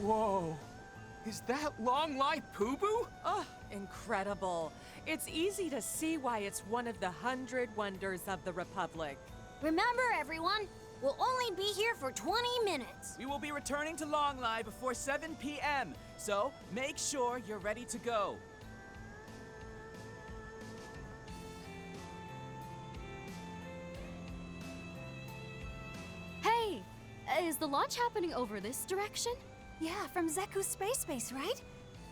Whoa! Is that Long-Life Poo-Boo? Oh, incredible. It's easy to see why it's one of the 100 wonders of the Republic. Remember, everyone, we'll only be here for 20 minutes. We will be returning to Long-Life before 7 p.m., so make sure you're ready to go. Hey, is the launch happening over this direction? Yeah, from Zeku's space base, right?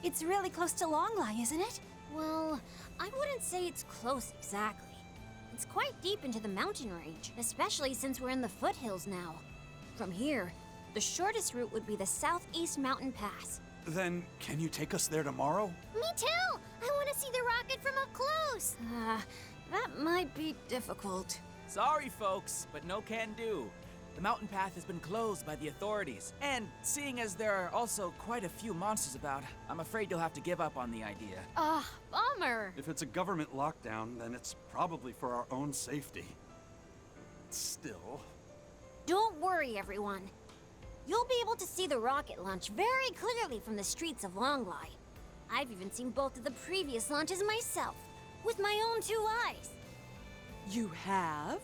It's really close to Longlai, isn't it? Well, I wouldn't say it's close exactly. It's quite deep into the mountain range, especially since we're in the foothills now. From here, the shortest route would be the Southeast Mountain Pass. Then, can you take us there tomorrow? Me too! I want to see the rocket from up close! That might be difficult. Sorry, folks, but no can do. The mountain path has been closed by the authorities, and seeing as there are also quite a few monsters about, I'm afraid you'll have to give up on the idea. Bummer. If it's a government lockdown, then it's probably for our own safety. Still... Don't worry, everyone. You'll be able to see the rocket launch very clearly from the streets of Longlai. I've even seen both of the previous launches myself, with my own 2 eyes. You have?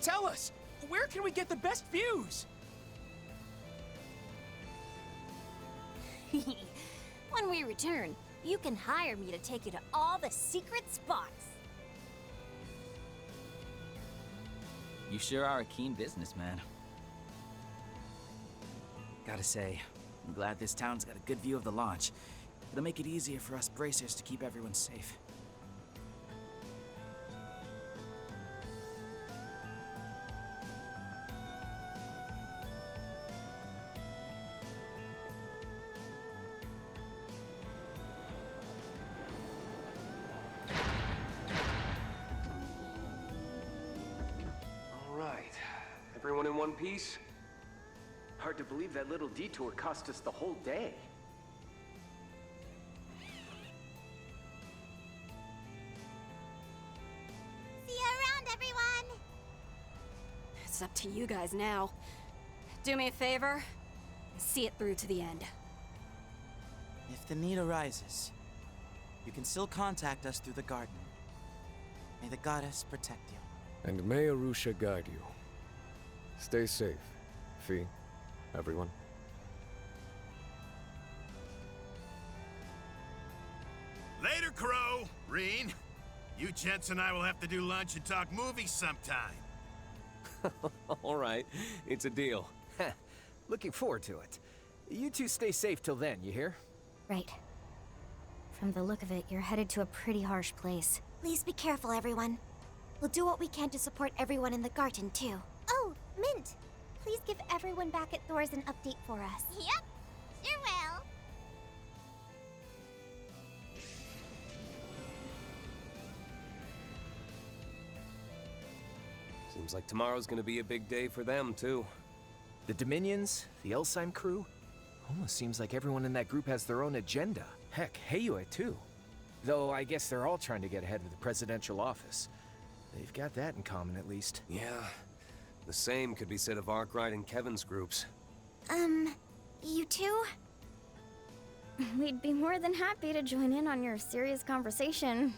Tell us, where can we get the best views? When we return, you can hire me to take you to all the secret spots. You sure are a keen businessman. Gotta say, I'm glad this town's got a good view of the launch. It'll make it easier for us bracers to keep everyone safe. Everyone in one piece? Hard to believe that little detour cost us the whole day. See you around, everyone! It's up to you guys now. Do me a favor, see it through to the end. If the need arises, you can still contact us through the garden. May the goddess protect you. And may Arusha guide you. Stay safe, Fee, everyone. Later, Crow. Rean. You gents and I will have to do lunch and talk movies sometime. All right, it's a deal. Looking forward to it. You two stay safe till then, you hear? Right. From the look of it, you're headed to a pretty harsh place. Please be careful, everyone. We'll do what we can to support everyone in the garden, too. Oh, Mint! Please give everyone back at Thor's an update for us. Yep, sure will. Seems like tomorrow's gonna be a big day for them, too. The Dominions, the Elsheim crew, almost seems like everyone in that group has their own agenda. Heck, Heiyue too. Though I guess they're all trying to get ahead of the presidential office. They've got that in common, at least. Yeah. The same could be said of Arkwright and Kevin's groups. You two? We'd be more than happy to join in on your serious conversation.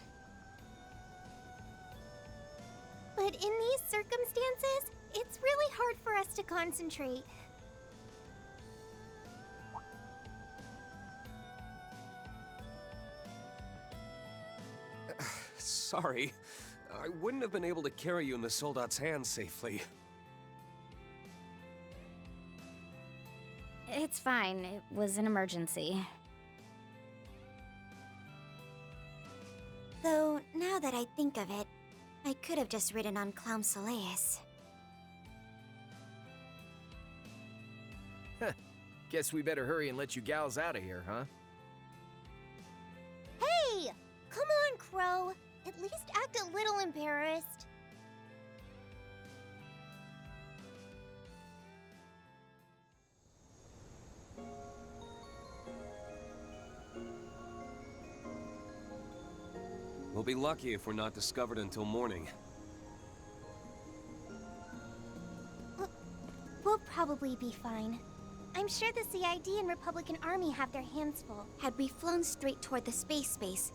But in these circumstances, it's really hard for us to concentrate. Sorry. I wouldn't have been able to carry you in the soldat's hands safely. It's fine. It was an emergency. Though, now that I think of it, I could have just ridden on Clown Soleus. Guess we better hurry and let you gals out of here, huh? Hey! Come on, Crow. At least act a little embarrassed. We'll be lucky if we're not discovered until morning. We'll probably be fine. I'm sure the CID and Republican Army have their hands full. Had we flown straight toward the space base,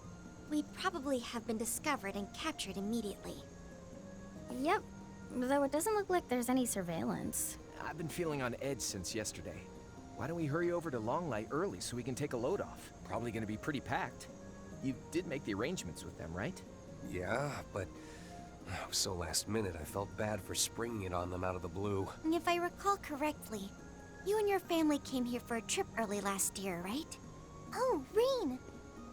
we'd probably have been discovered and captured immediately. Yep, though it doesn't look like there's any surveillance. I've been feeling on edge since yesterday. Why don't we hurry over to Longlight early so we can take a load off? Probably gonna be pretty packed. You did make the arrangements with them, right? Yeah, but it was so last minute I felt bad for springing it on them out of the blue. If I recall correctly, you and your family came here for a trip early last year, right? Oh, Rean!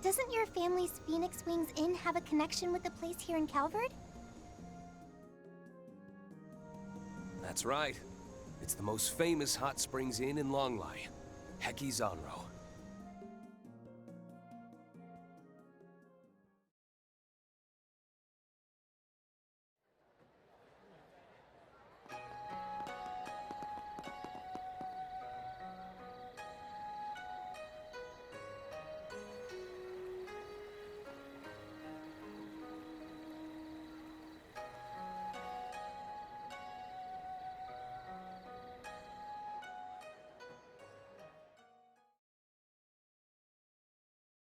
Doesn't your family's Phoenix Wings Inn have a connection with the place here in Calvard? That's right. It's the most famous hot springs inn in Longlai, Heki Zanro.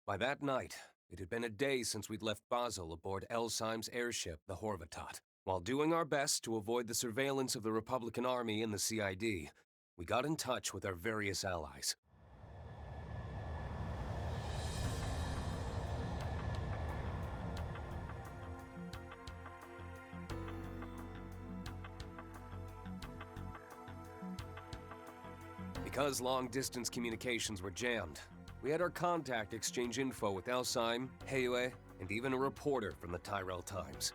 By that night, it had been a day since we'd left Basel aboard Elsheim's airship, the Horvatat. While doing our best to avoid the surveillance of the Republican Army and the CID, we got in touch with our various allies. Because long-distance communications were jammed, we had our contact exchange info with Elsheim, Heue, and even a reporter from the Tyrell Times.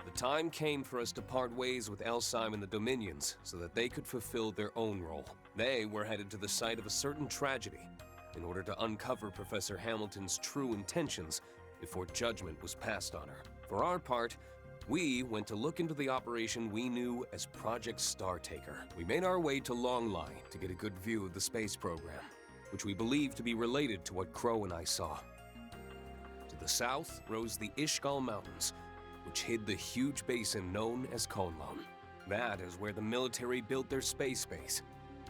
The time came for us to part ways with Elsheim and the Dominions so that they could fulfill their own role. They were headed to the site of a certain tragedy in order to uncover Professor Hamilton's true intentions before judgment was passed on her. For our part, we went to look into the operation we knew as Project Startaker. We made our way to Longlai to get a good view of the space program, which we believed to be related to what Crow and I saw. To the south rose the Ishgal Mountains, which hid the huge basin known as Konlon. That is where the military built their space base,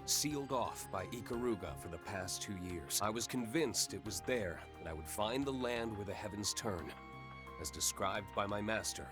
sealed off by Ikaruga for the past 2 years. I was convinced it was there that I would find the land where the heavens turn, as described by my master.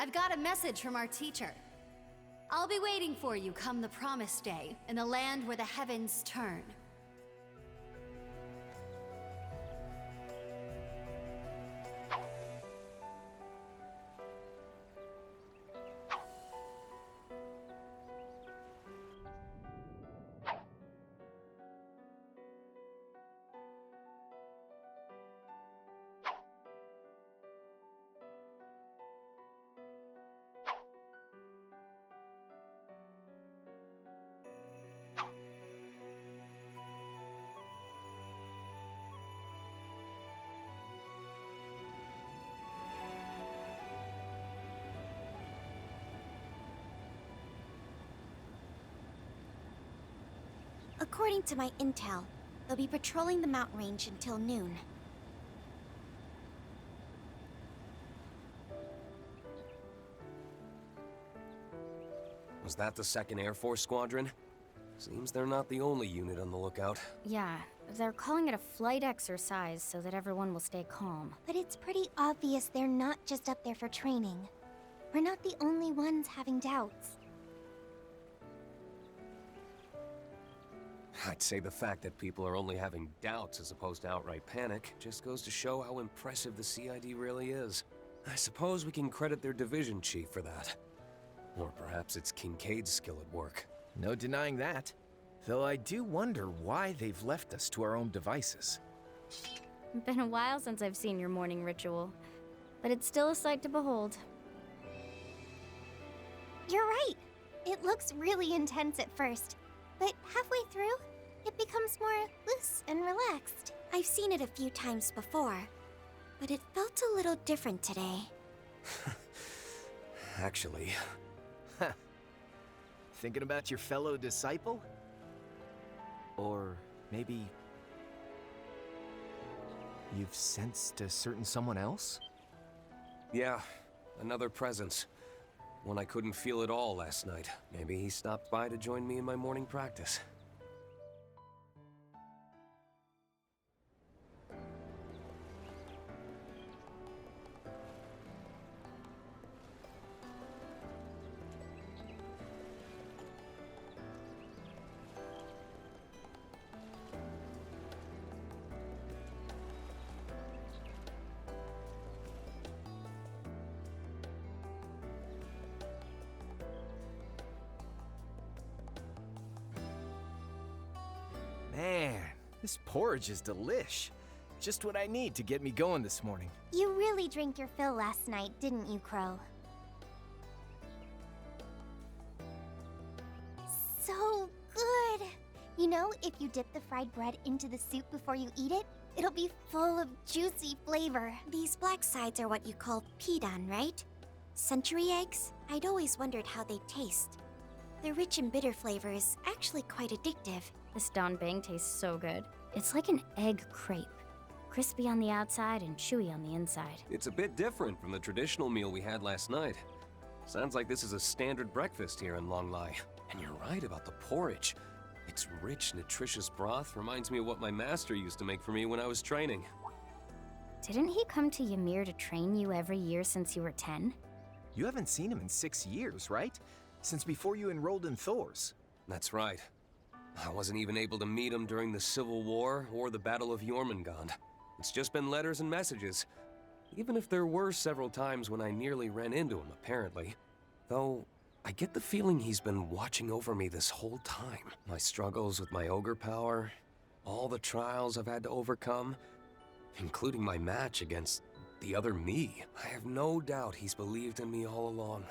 I've got a message from our teacher. I'll be waiting for you come the promised day, in the land where the heavens turn. According to my intel, they'll be patrolling the mountain range until noon. Was that the 2nd Air Force Squadron? Seems they're not the only unit on the lookout. Yeah, they're calling it a flight exercise so that everyone will stay calm. But it's pretty obvious they're not just up there for training. We're not the only ones having doubts. I'd say the fact that people are only having doubts as opposed to outright panic just goes to show how impressive the CID really is. I suppose we can credit their division chief for that. Or perhaps it's Kincaid's skill at work. No denying that. Though I do wonder why they've left us to our own devices. Been a while since I've seen your morning ritual, but it's still a sight to behold. You're right. It looks really intense at first, but halfway through, it becomes more loose and relaxed. I've seen it a few times before, but it felt a little different today. Actually... Thinking about your fellow disciple? Or maybe... you've sensed a certain someone else? Yeah, another presence. One I couldn't feel at all last night. Maybe he stopped by to join me in my morning practice. Man, this porridge is delish. Just what I need to get me going this morning. You really drank your fill last night, didn't you, Crow? So good! You know, if you dip the fried bread into the soup before you eat it, it'll be full of juicy flavor. These black sides are what you call pidon, right? Century eggs? I'd always wondered how they taste. The rich and bitter flavor is actually quite addictive. This Donbang tastes so good. It's like an egg crepe. Crispy on the outside and chewy on the inside. It's a bit different from the traditional meal we had last night. Sounds like this is a standard breakfast here in Longlai. And you're right about the porridge. Its rich, nutritious broth reminds me of what my master used to make for me when I was training. Didn't he come to Ymir to train you every year since you were 10? You haven't seen him in 6 years, right? Since before you enrolled in Thor's. That's right. I wasn't even able to meet him during the Civil War or the Battle of Jormungand. It's just been letters and messages. Even if there were several times when I nearly ran into him, apparently. Though, I get the feeling he's been watching over me this whole time. My struggles with my ogre power, all the trials I've had to overcome, including my match against the other me. I have no doubt he's believed in me all along.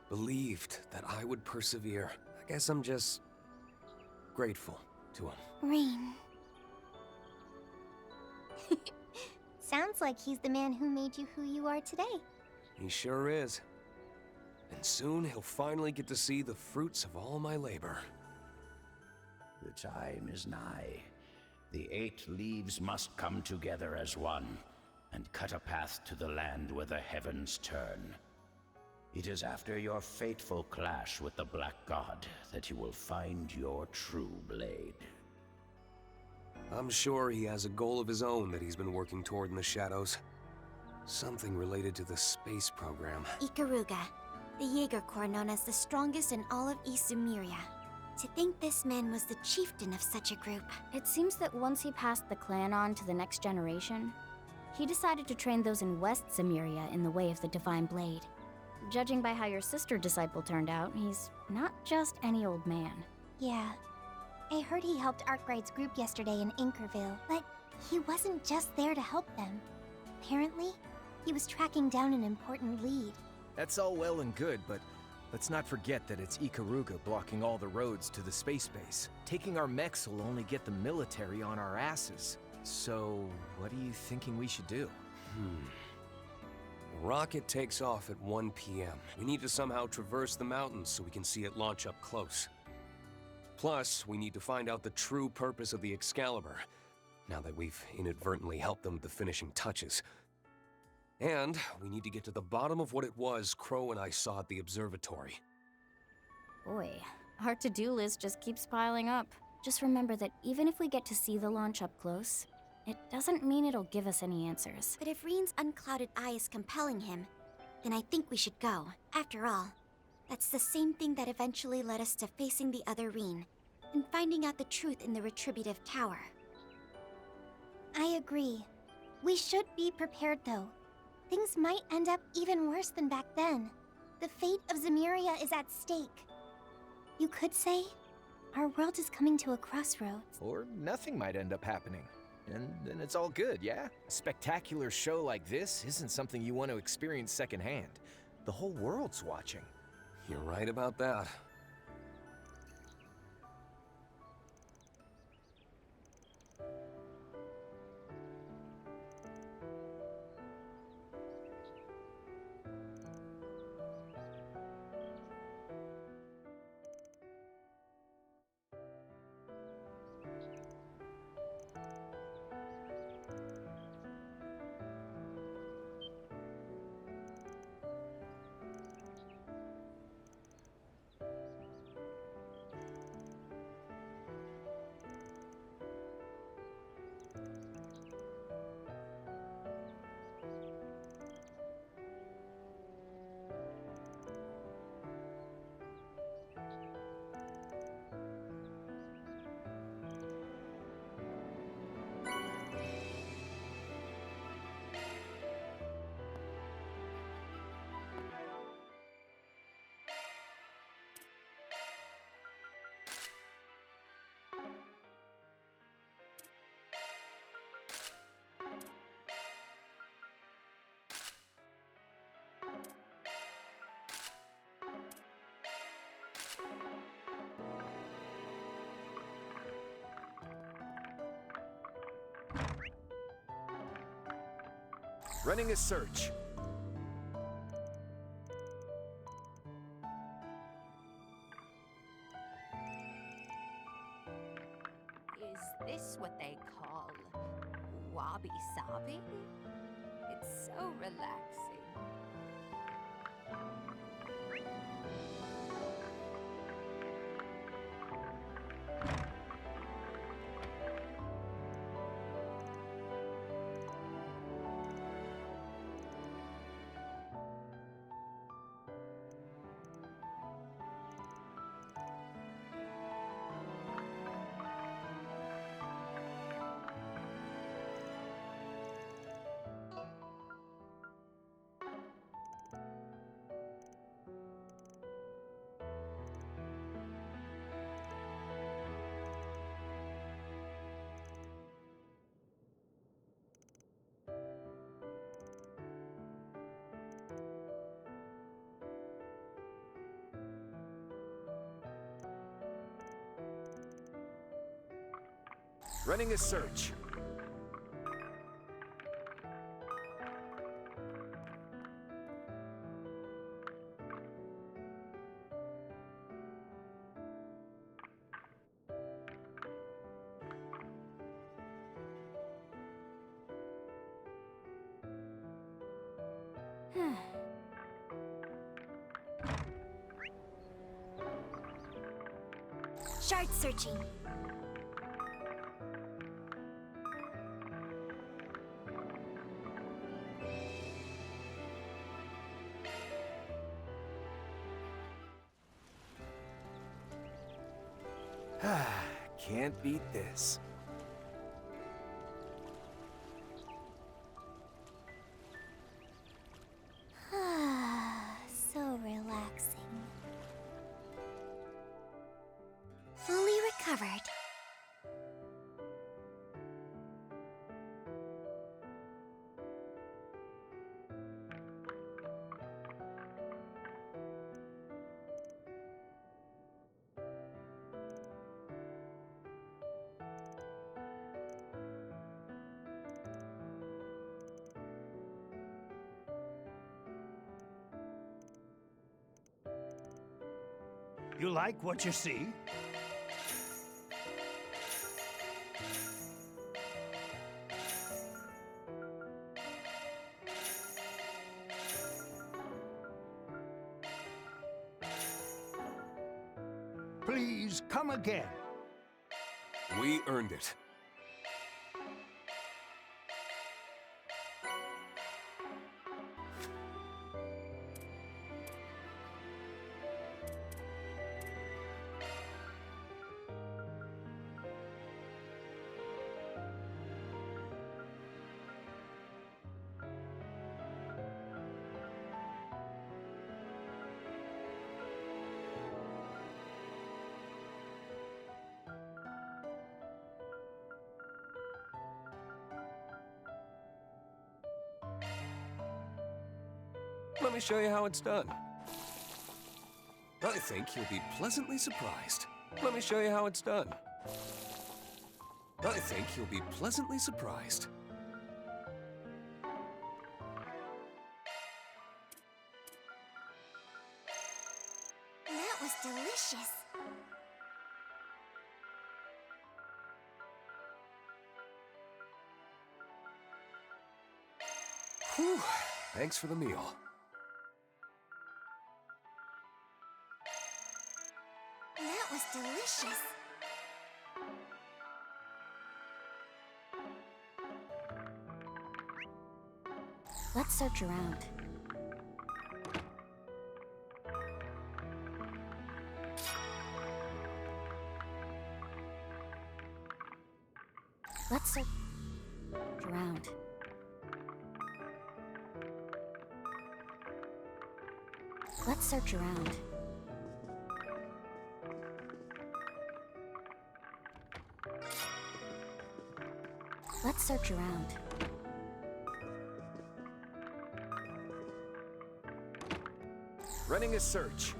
Believed that I would persevere. I guess I'm just grateful to him. Rean. Sounds like he's the man who made you who you are today. He sure is. And soon he'll finally get to see the fruits of all my labor. The time is nigh. The 8 leaves must come together as one, and cut a path to the land where the heavens turn. It is after your fateful clash with the Black God that you will find your true blade. I'm sure he has a goal of his own that he's been working toward in the shadows. Something related to the space program. Ikaruga, the Jaeger Corps known as the strongest in all of East Zemuria. To think this man was the chieftain of such a group. It seems that once he passed the clan on to the next generation, he decided to train those in West Zemuria in the way of the Divine Blade. Judging by how your sister disciple turned out, he's not just any old man. Yeah. I heard he helped Arkwright's group yesterday in Inkerville, but he wasn't just there to help them. Apparently, he was tracking down an important lead. That's all well and good, but let's not forget that it's Ikaruga blocking all the roads to the space base. Taking our mechs will only get the military on our asses. So, what are you thinking we should do? The rocket takes off at 1 p.m. We need to somehow traverse the mountains so we can see it launch up close. Plus, we need to find out the true purpose of the Excalibur, now that we've inadvertently helped them with the finishing touches. And we need to get to the bottom of what it was Crow and I saw at the observatory. Boy, our to-do list just keeps piling up. Just remember that even if we get to see the launch up close, it doesn't mean it'll give us any answers. But if Rean's unclouded eye is compelling him, then I think we should go. After all, that's the same thing that eventually led us to facing the other Rean and finding out the truth in the Retributive Tower. I agree. We should be prepared, though. Things might end up even worse than back then. The fate of Zemuria is at stake. You could say, our world is coming to a crossroads. Or nothing might end up happening. And then it's all good, yeah? A spectacular show like this isn't something you want to experience secondhand. The whole world's watching. You're right about that. Running a search. Is this what they call wabi-sabi? It's so relaxing. Running a search. Shard searching. can't beat this. So relaxing. Fully recovered. You like what you see? Please come again. We earned it. Let me show you how it's done. I think you'll be pleasantly surprised. Let me show you how it's done. I think you'll be pleasantly surprised. That was delicious. Whew. Thanks for the meal. That was delicious. Let's search around. Let's search around. Let's search around. Let's search around. Running a search.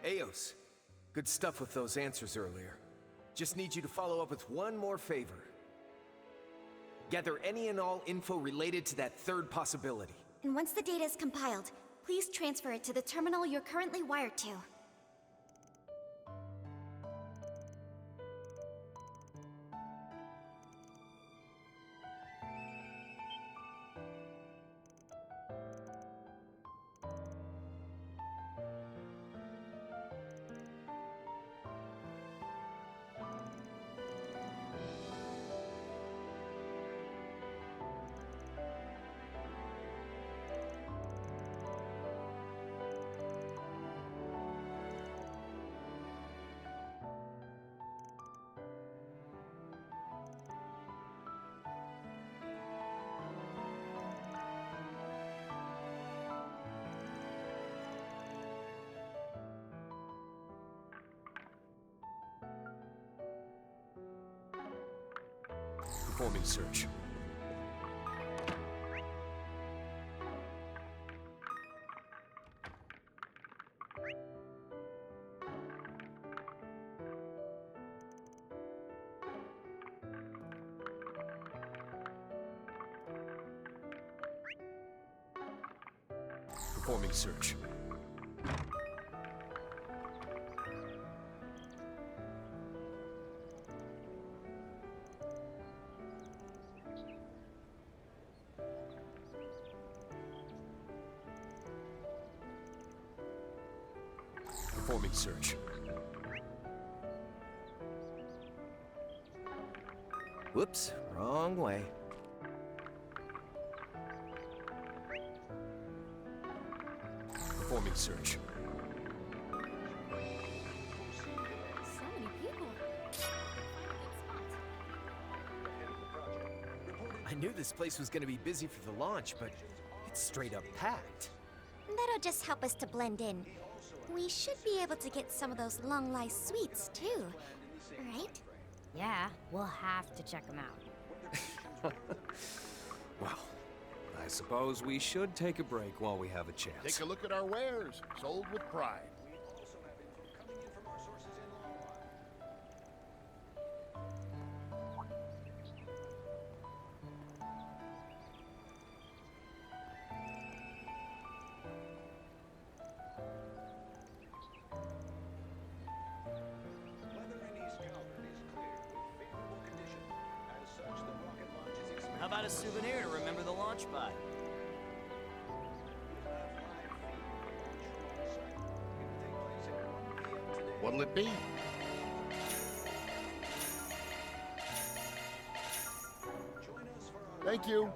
Eos, good stuff with those answers earlier. Just need you to follow up with one more favor. Gather any and all info related to that third possibility. And once the data is compiled, please transfer it to the terminal you're currently wired to. Performing search. Performing search. Performing search. Whoops, wrong way. Performing search. So many people. I knew this place was gonna be busy for the launch, but it's straight up packed. That'll just help us to blend in. We should be able to get some of those long life sweets too, right? Yeah, we'll have to check them out. Well, I suppose we should take a break while we have a chance. Take a look at our wares, sold with pride. How about a souvenir to remember the launch by? What'll it be? Thank you.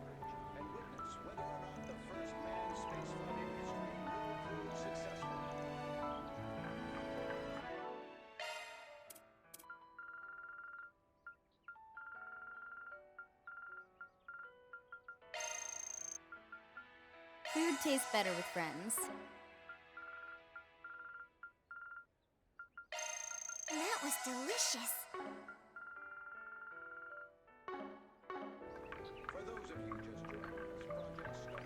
Food tastes better with friends. That was delicious. For those of you just joining us, Project Star.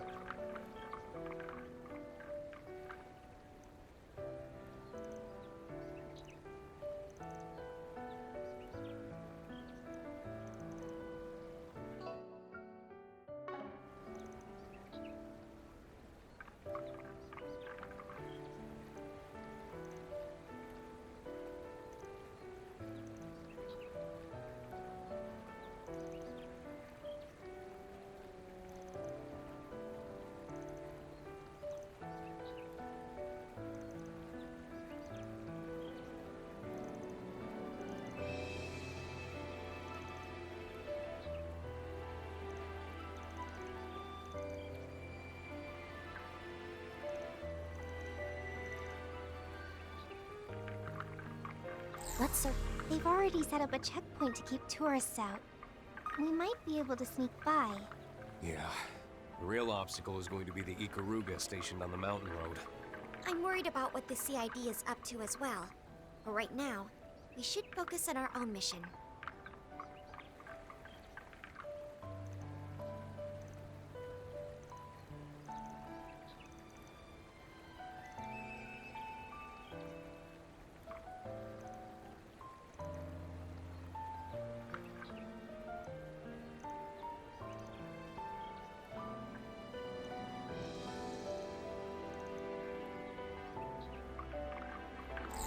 What's so... They've already set up a checkpoint to keep tourists out. We might be able to sneak by. Yeah. The real obstacle is going to be the Ikaruga stationed on the mountain road. I'm worried about what the CID is up to as well. But right now, we should focus on our own mission.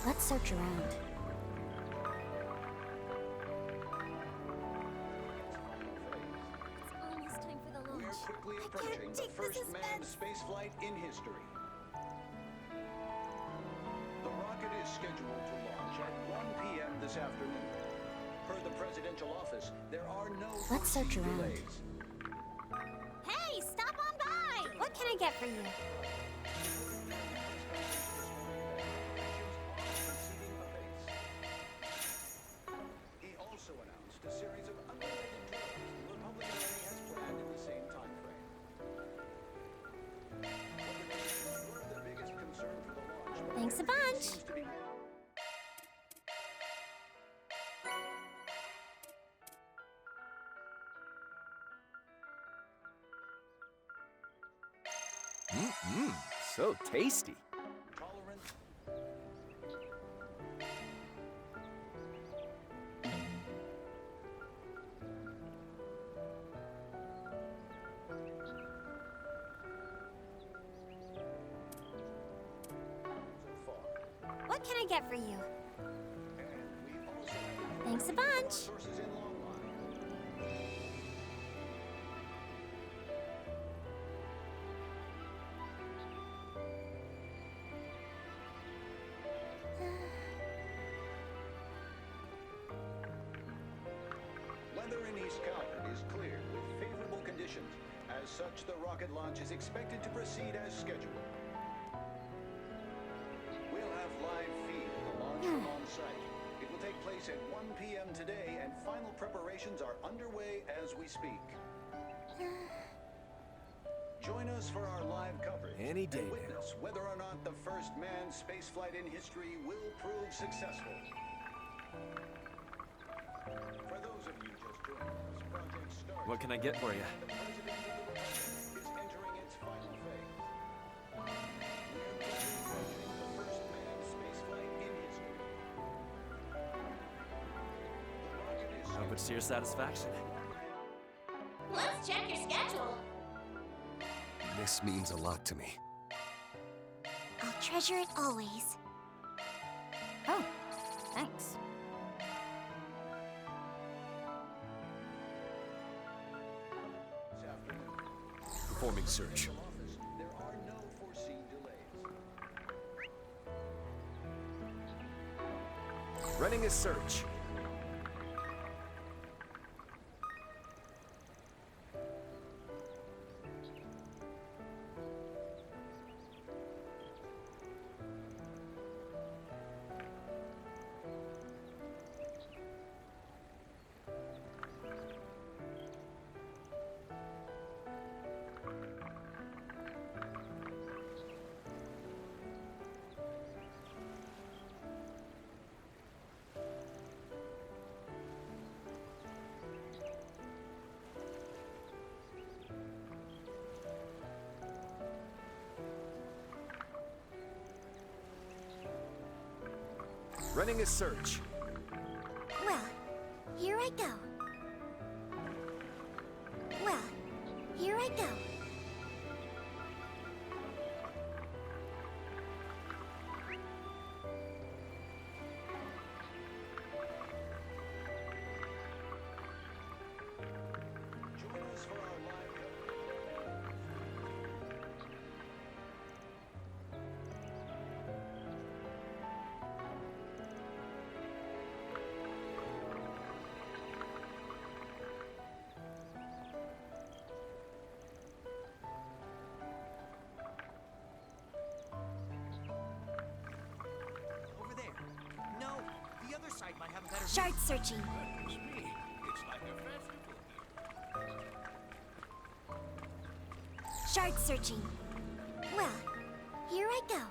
Let's search around. It's almost time for the launch. We're quickly approaching the first manned spaceflight in history. The rocket is scheduled to launch at 1 p.m. this afternoon. Per the presidential office, there are no Let's search around. delays. Hey, stop on by! What can I get for you? He also announced a series of unrelated tours the Republic Army has planned in the same time frame. The biggest concern for the launch Thanks a bunch. seems to be So tasty. tolerant. What can I get for you? Thanks a bunch. Weather in East Calvert is clear with favorable conditions. As such, the rocket launch is expected to proceed as scheduled. We'll have live feed of the launch from on site. It will take place at 1 p.m. today, and final preparations are underway as we speak. Join us for our live coverage. Any day and witness whether or not the first manned spaceflight in history will prove successful. For those of you just joining us, Project Start. What can I get for you? The President of the Republic is entering its final phase. We're approaching the first manned spaceflight in history. The rocket is Hope it's to your satisfaction. Let's check your schedule. This means a lot to me. I'll treasure it always. Oh, thanks. Performing search. There are no foreseen delays. Running a search. Running a search. Well, here I go. Well, here I go. Join us for our live Over there. No, the other side might have a better Shard searching. Goodness me. It's like a festival. Shard searching. Well, here I go.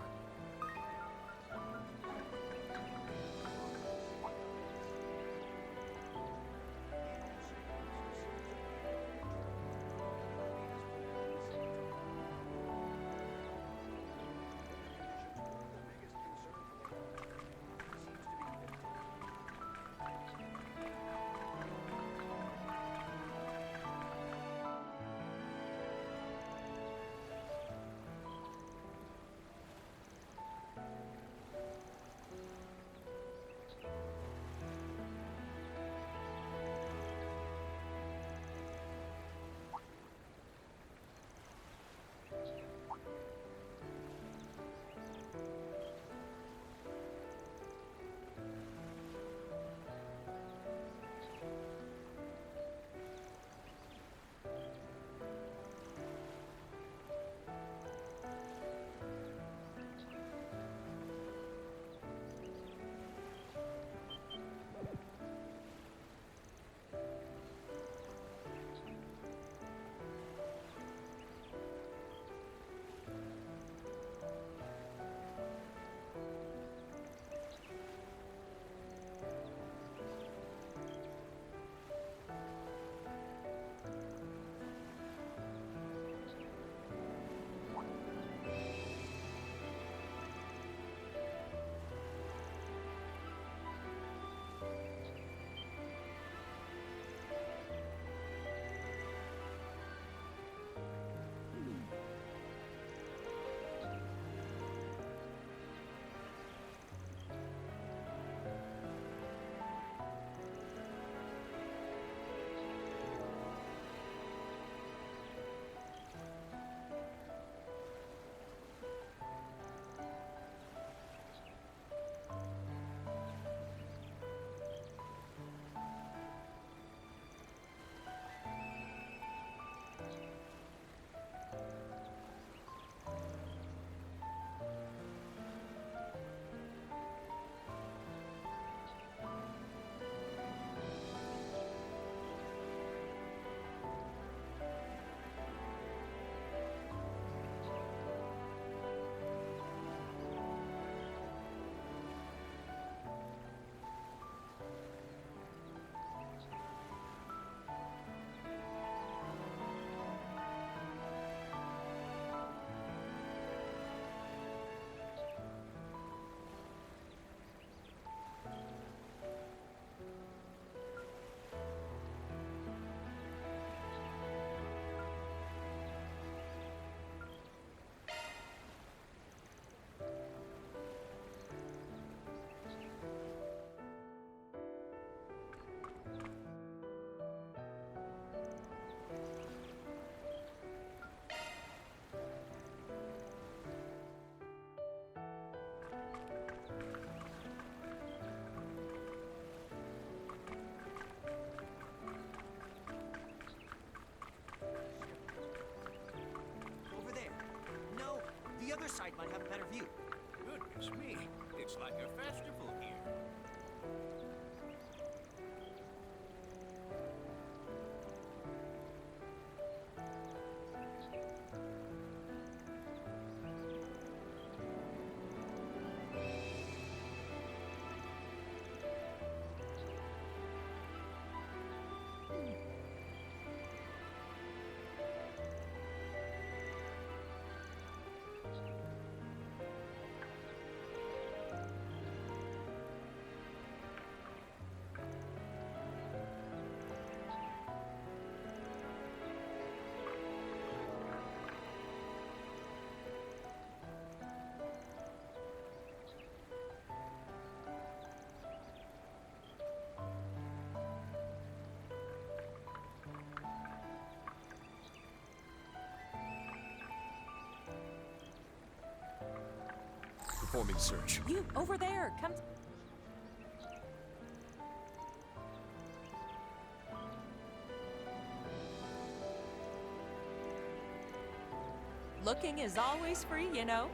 other side might have a better view. Goodness me, it's like a festival here. Performing search. You, over there, come. Looking is always free, you know.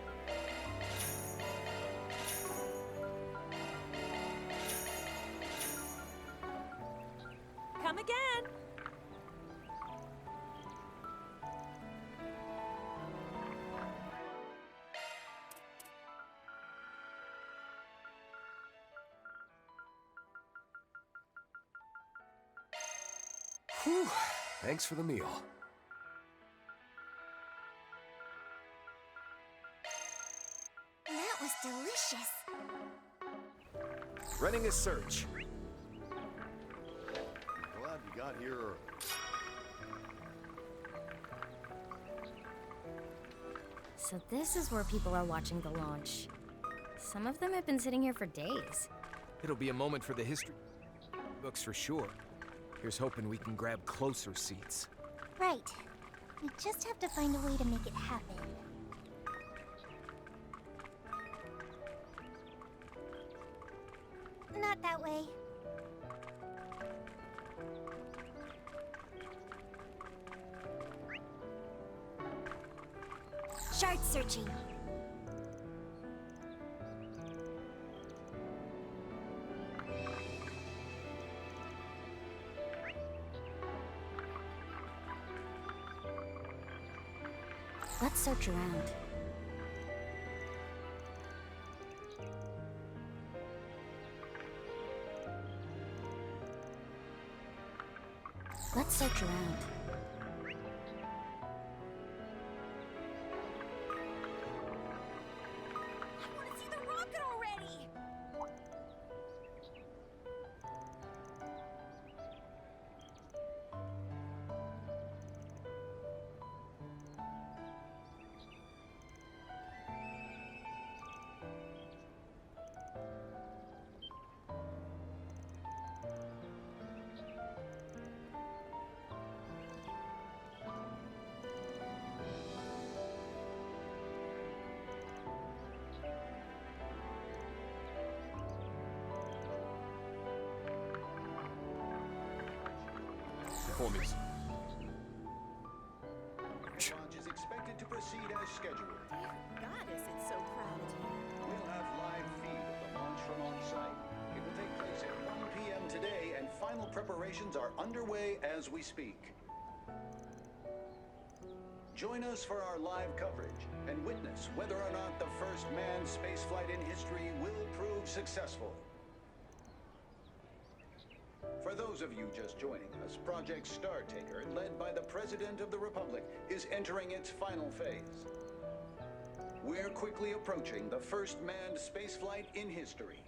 Come again. Whew. Thanks for the meal. That was delicious. Running a search. Glad you got here early. So this is where people are watching the launch. Some of them have been sitting here for days. It'll be a moment for the history books for sure. Here's hoping we can grab closer seats. Right. We just have to find a way to make it happen. Not that way. Shard searching. Let's search around. Let's search around. I want to see the rocket already! Performance. Launch is expected to proceed as scheduled. Goddess, it's so crowded here. We'll have live feed of the launch from on site. It will take place at 1 p.m. today, and final preparations are underway as we speak. Join us for our live coverage and witness whether or not the first manned spaceflight in history will prove successful. For those of you just joining us, Project Startaker, led by the President of the Republic, is entering its final phase. We're quickly approaching the first manned spaceflight in history.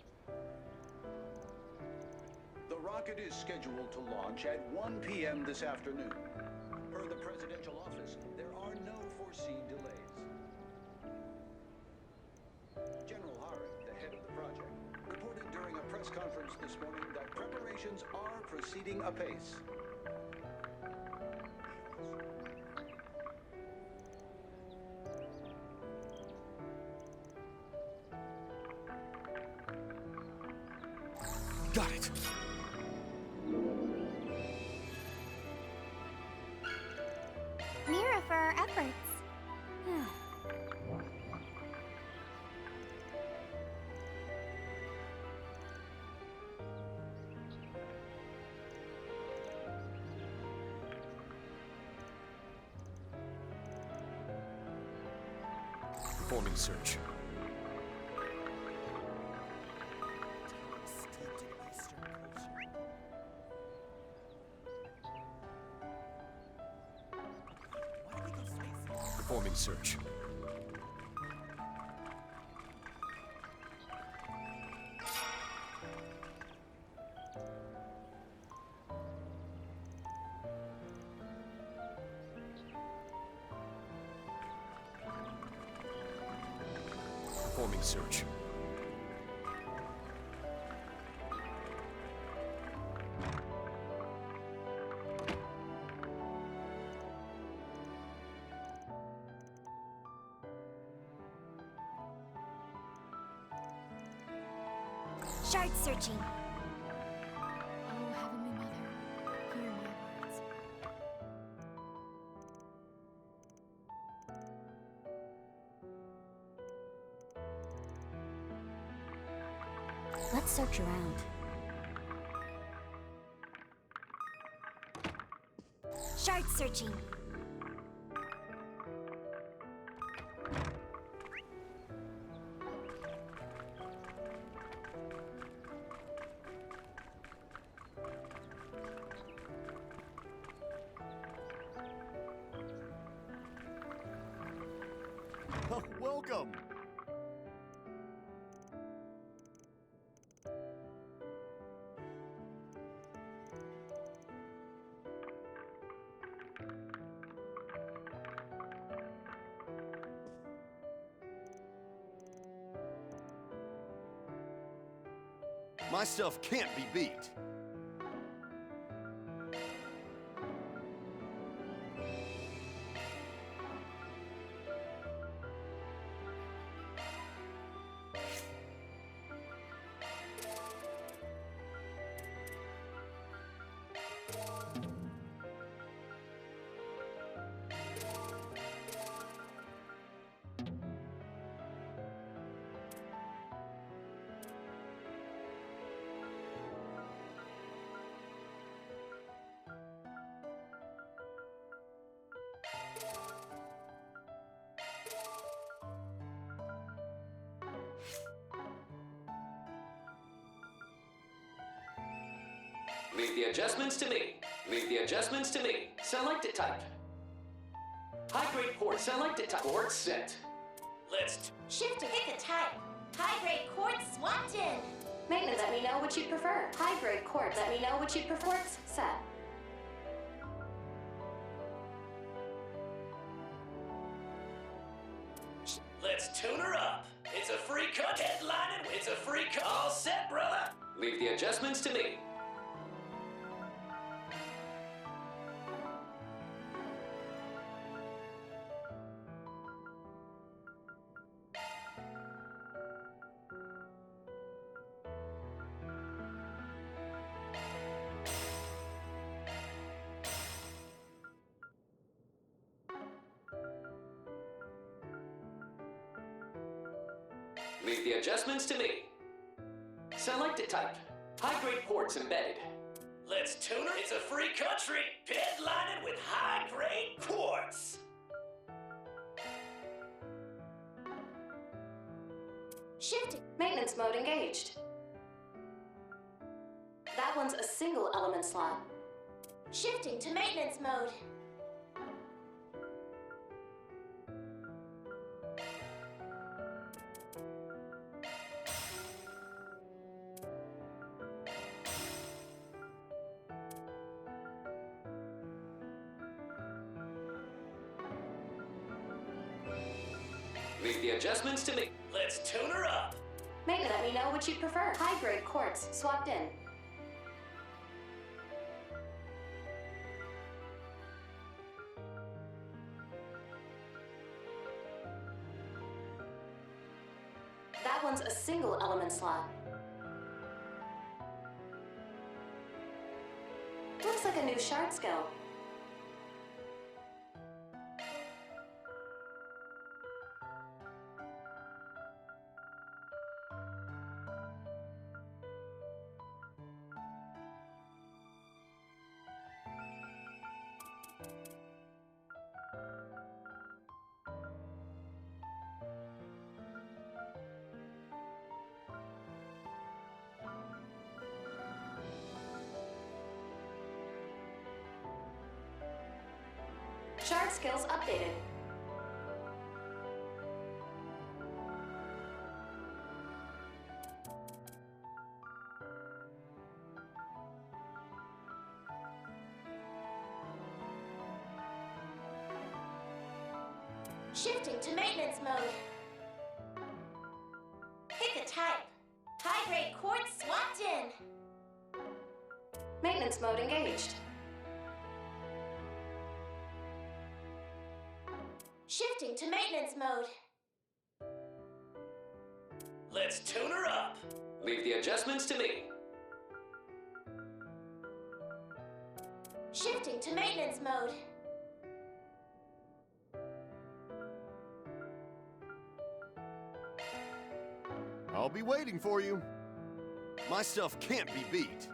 The rocket is scheduled to launch at 1 p.m. this afternoon. Per the presidential office, there are no foreseen delays. General Harrod, the head of the project, reported during a press conference this morning that preparations are proceeding apace. Got it. Mira for our efforts. Performing search. Performing search. Performing search. Shard searching. Oh, Heavenly Mother, hear my words. Let's search around. Shard searching. Welcome! My stuff can't be beat. Leave the adjustments to me. Leave the adjustments to me. Select a type. High-grade port. Select a type. Port set. Let's... Shift to pick a type. High-grade quartz swapped in. Maintenance, let me know what you'd prefer. High-grade quartz, let me know what you'd prefer. Set. Let's tune her up. It's a free cut. Headlining. It's a free cut. All set, brother. Leave the adjustments to me. Leave the adjustments to me. Select a type. High-grade ports embedded. Let's tune her. It's a free country. Headlining with high-grade quartz. Shift. Maintenance mode engaged. That one's a single element slot. Shifting to maintenance mode. Leave the adjustments to me. Let's tune her up. Maintenance, let me know what you'd prefer. High-grade quartz swapped in. That one's a single element slot. Looks like a new shard skill. Guard skills updated. Shifting to maintenance mode. Pick a type. High-grade quartz swapped in. Maintenance mode engaged. Shifting to maintenance mode. Let's tune her up. Leave the adjustments to me. Shifting to maintenance mode. I'll be waiting for you. My stuff can't be beat.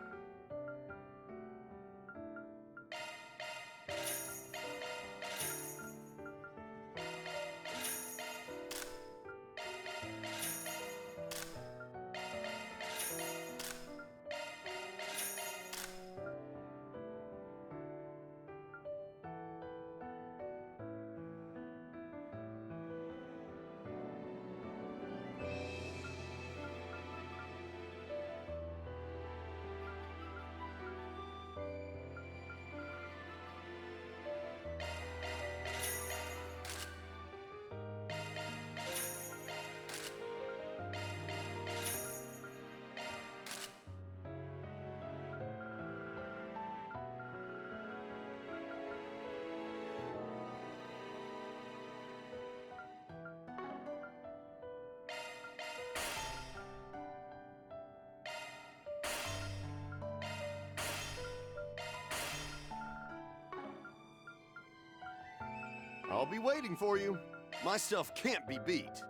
I'll be waiting for you. My stuff can't be beat.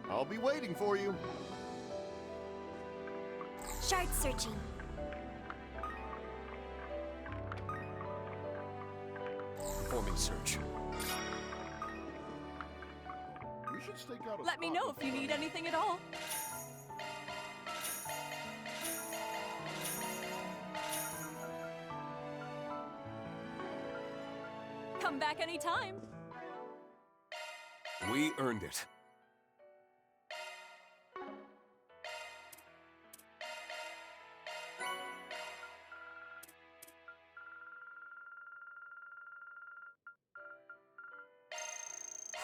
I'll be waiting for you. Shard searching. Performing search. We should stake out a Let me spot know if you need anything at all. Come back anytime. We earned it.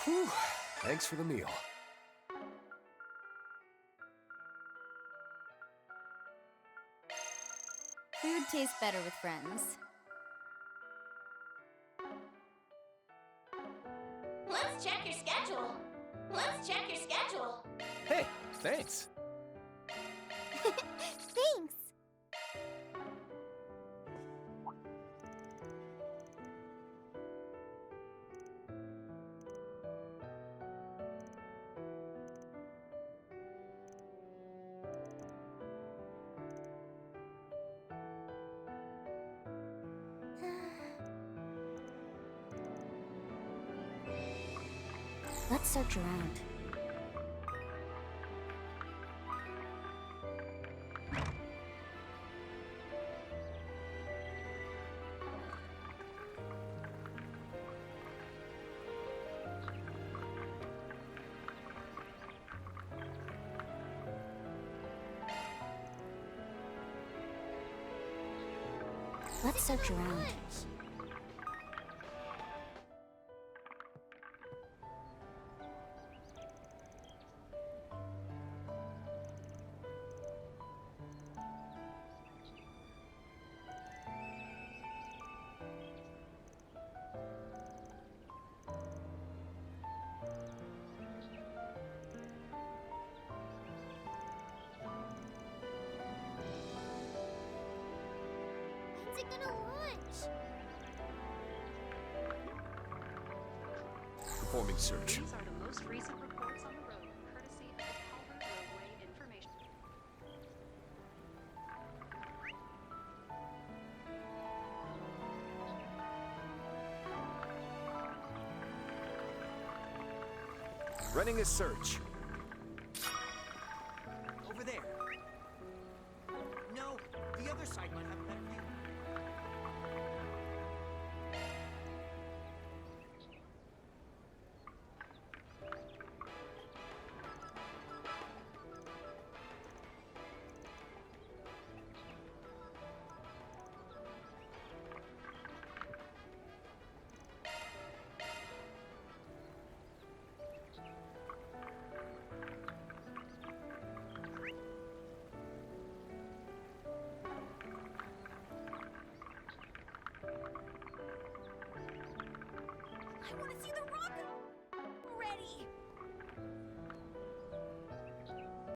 Whew. Thanks for the meal. Food tastes better with friends. Let's check your schedule. Let's check your schedule. Hey, thanks. Thanks. Let's search around. Let's search around. When's it gonna launch? Performing search. These are the most recent reports on the road, courtesy of the Calvert Roadway Information. Running a search. Over there. I want to see the rocket. Ready.